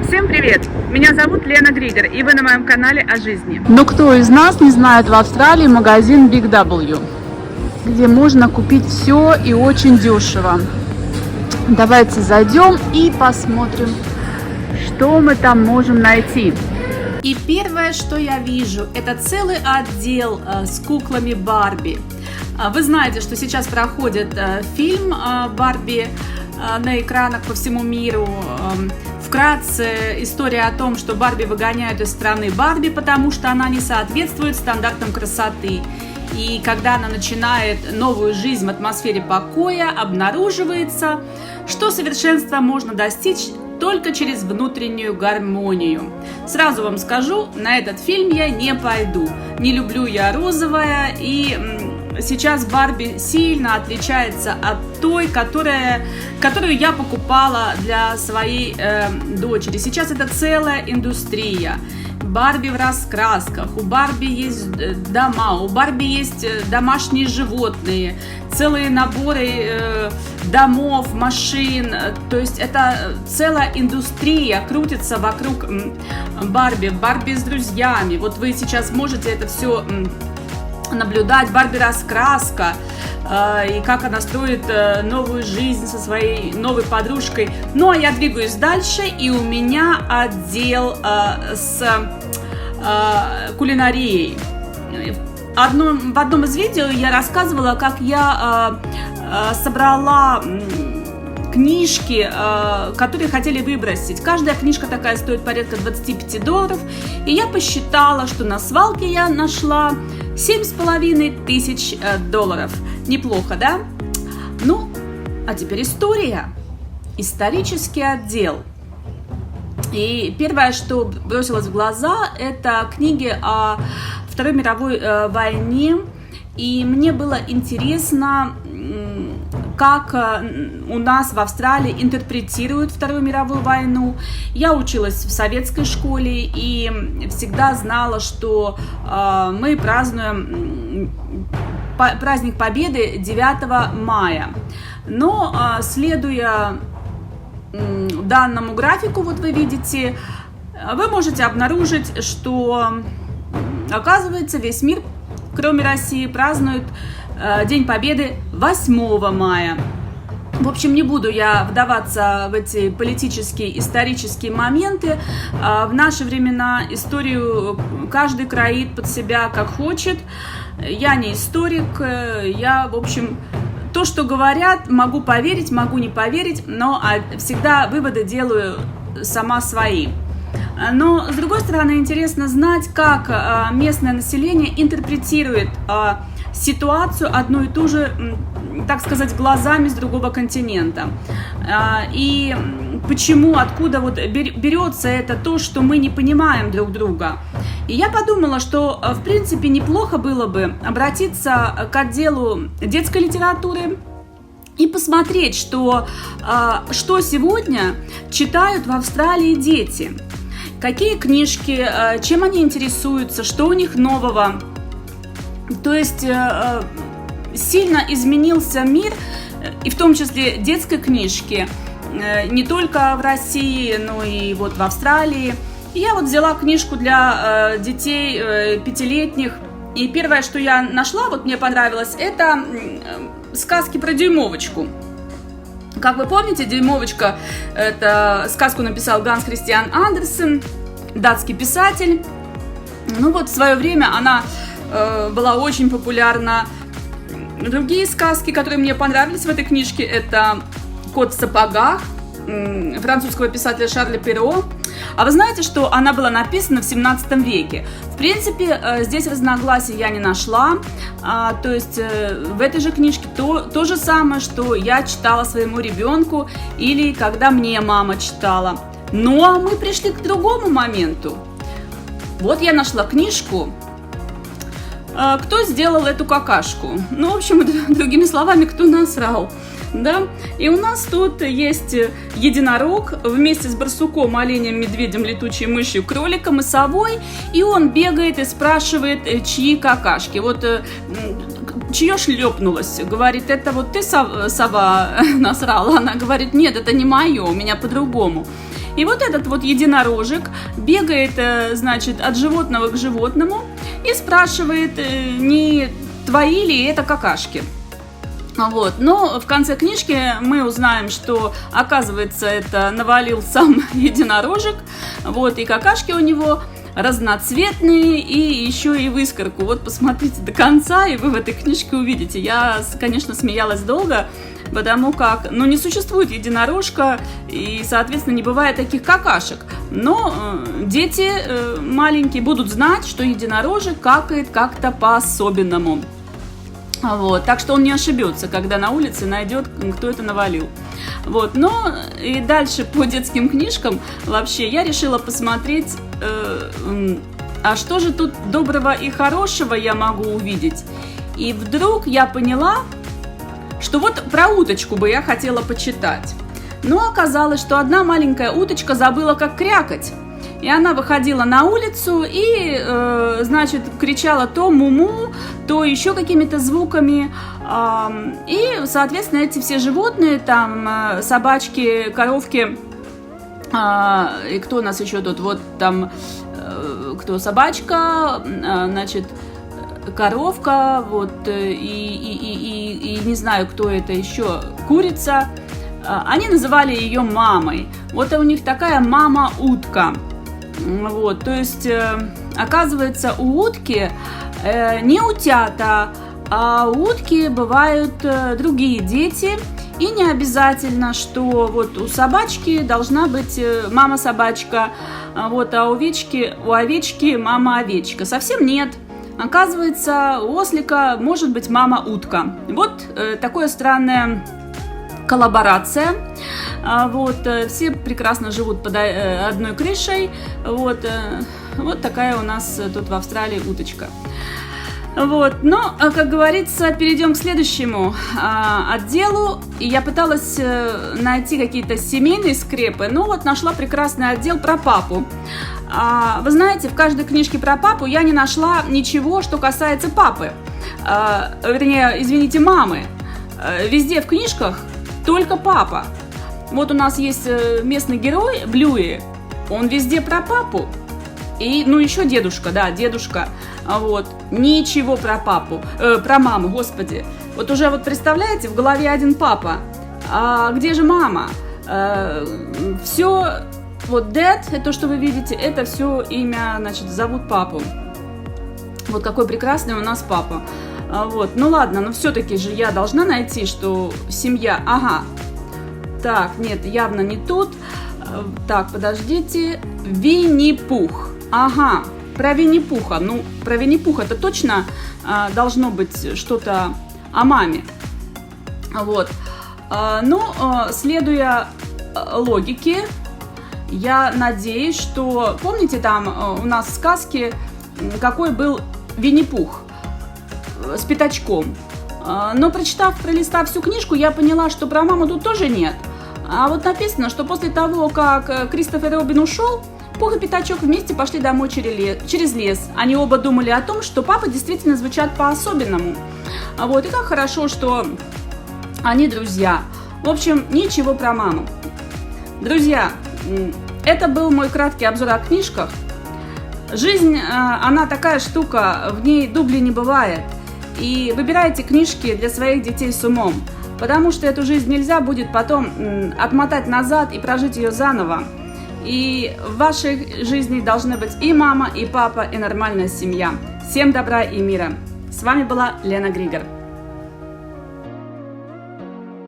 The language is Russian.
Всем привет! Меня зовут Лена Григор, и вы на моем канале о жизни. Но кто из нас не знает в Австралии магазин Big W, где можно купить все и очень дешево. Давайте зайдем и посмотрим, что мы там можем найти. И первое, что я вижу, это целый отдел с куклами Барби. Вы знаете, что сейчас проходит фильм Барби на экранах по всему миру. Вкратце, история о том, что Барби выгоняют из страны Барби, потому что она не соответствует стандартам красоты. И когда она начинает новую жизнь в атмосфере покоя, обнаруживается, что совершенства можно достичь только через внутреннюю гармонию. Сразу вам скажу, на этот фильм я не пойду. Не люблю я розовое, и сейчас Барби сильно отличается от той, которую я покупала для своей дочери. Сейчас это целая индустрия. Барби в раскрасках, у Барби есть дома, у Барби есть домашние животные, целые наборы домов, машин. То есть это целая индустрия крутится вокруг Барби, Барби с друзьями. Вот вы сейчас можете это все наблюдать, Барби раскраска, и как она строит новую жизнь со своей новой подружкой. Ну, а я двигаюсь дальше, и у меня отдел с кулинарией. В одном из видео я рассказывала, как я собрала книжки, которые хотели выбросить. Каждая книжка такая стоит порядка $25. И я посчитала, что на свалке я нашла $7500. Неплохо, да? Ну, а теперь история. Исторический отдел. И первое, что бросилось в глаза, это книги о Второй мировой войне. И мне было интересно, как у нас в Австралии интерпретируют Вторую мировую войну. Я училась в советской школе и всегда знала, что мы празднуем праздник Победы 9 мая. Но, следуя данному графику, вот вы видите, вы можете обнаружить, что, оказывается, весь мир, кроме России, празднует День Победы 8 мая. В общем, не буду я вдаваться в эти политические, исторические моменты. В наши времена историю каждый кроит под себя как хочет. Я не историк, я, в общем, то, что говорят, могу поверить, могу не поверить, но всегда выводы делаю сама свои. Но, с другой стороны, интересно знать, как местное население интерпретирует ситуацию одну и ту же, так сказать, глазами с другого континента. И почему, откуда вот берется это то, что мы не понимаем друг друга. И я подумала, что, в принципе, неплохо было бы обратиться к отделу детской литературы и посмотреть, что сегодня читают в Австралии дети. Какие книжки, чем они интересуются, что у них нового. То есть сильно изменился мир, и в том числе детской книжки, не только в России, но и вот в Австралии. И я вот взяла книжку для детей 5-летних, и первое, что я нашла, вот мне понравилось, это сказки про Дюймовочку. Как вы помните, Дюймовочка, это сказку написал Ганс Христиан Андерсен, датский писатель. Ну вот в свое время она была очень популярна. Другие сказки, которые мне понравились в этой книжке, это «Кот в сапогах» французского писателя Шарля Перро. А вы знаете, что она была написана в 17 веке? В принципе, здесь разногласий я не нашла. То есть в этой же книжке то же самое, что я читала своему ребенку или когда мне мама читала. Но мы пришли к другому моменту. Вот я нашла книжку «Кто сделал эту какашку?». Ну, в общем, другими словами, кто насрал. Да? И у нас тут есть единорог вместе с барсуком, оленем, медведем, летучей мышью, кроликом и совой. И он бегает и спрашивает, чьи какашки. Вот чье шлепнулось? Говорит, это вот ты, сова, насрала? Она говорит, нет, это не мое, у меня по-другому. И вот этот вот единорожек бегает, значит, от животного к животному и спрашивает, не твои ли это какашки. Вот. Но в конце книжки мы узнаем, что, оказывается, это навалил сам единорожек, вот, и какашки у него разноцветные, и еще и в искорку. Вот посмотрите до конца, и вы в этой книжке увидите. Я, конечно, смеялась долго, потому как, ну, не существует единорожка, и, соответственно, не бывает таких какашек. Но дети маленькие будут знать, что единорожек какает как-то по-особенному. Вот, так что он не ошибется, когда на улице найдет, кто это навалил. Вот, но и дальше по детским книжкам вообще я решила посмотреть, а что же тут доброго и хорошего я могу увидеть. И вдруг я поняла, что вот про уточку бы я хотела почитать. Но оказалось, что одна маленькая уточка забыла, как крякать. И она выходила на улицу и, значит, кричала то му-му, то еще какими-то звуками. И, соответственно, эти все животные, там, собачки, коровки, и кто у нас еще тут, вот там, кто собачка, значит, коровка, вот, и не знаю, кто это еще, курица, они называли ее мамой. Вот у них такая мама-утка. Вот, то есть, оказывается, у утки не утята, а у утки бывают другие дети, и не обязательно, что вот у собачки должна быть мама-собачка, вот, а у овечки мама-овечка. Совсем нет. Оказывается, у ослика может быть мама-утка. Вот такое странное коллаборация. Вот, все прекрасно живут под одной крышей. Вот, вот такая у нас тут в Австралии уточка. Вот, но, как говорится, перейдем к следующему отделу. И я пыталась найти какие-то семейные скрепы, но вот нашла прекрасный отдел про папу. Вы знаете, в каждой книжке про папу я не нашла ничего, что касается папы. Вернее, извините, мамы. Везде в книжках только папа. Вот у нас есть местный герой Блюи, он везде про папу. И, ну, еще дедушка, да, дедушка. Вот, ничего про папу, про маму, господи. Вот уже вот представляете, в голове один папа, а где же мама? Все, вот dad, это то, что вы видите, это все имя, значит, зовут папу. Вот какой прекрасный у нас папа. Вот, ну ладно, но все-таки же я должна найти, что семья, ага. Так, нет, явно не тут. Так, подождите. Винни-Пух. Ага, про Винни-Пуха. Ну, про Винни-Пуха это точно должно быть что-то о маме. Вот. Но, следуя логике, я надеюсь, что... Помните, там у нас в сказке какой был Винни-Пух с пятачком? Но, пролистав всю книжку, я поняла, что про маму тут тоже нет. А вот написано, что после того, как Кристофер Робин ушел, Пух и Пятачок вместе пошли домой через лес. Они оба думали о том, что папы действительно звучат по-особенному. Вот, и как хорошо, что они друзья. В общем, ничего про маму. Друзья, это был мой краткий обзор о книжках. Жизнь, она такая штука, в ней дублей не бывает. И выбирайте книжки для своих детей с умом, потому что эту жизнь нельзя будет потом отмотать назад и прожить ее заново. И в вашей жизни должны быть и мама, и папа, и нормальная семья. Всем добра и мира. С вами была Лена Григор.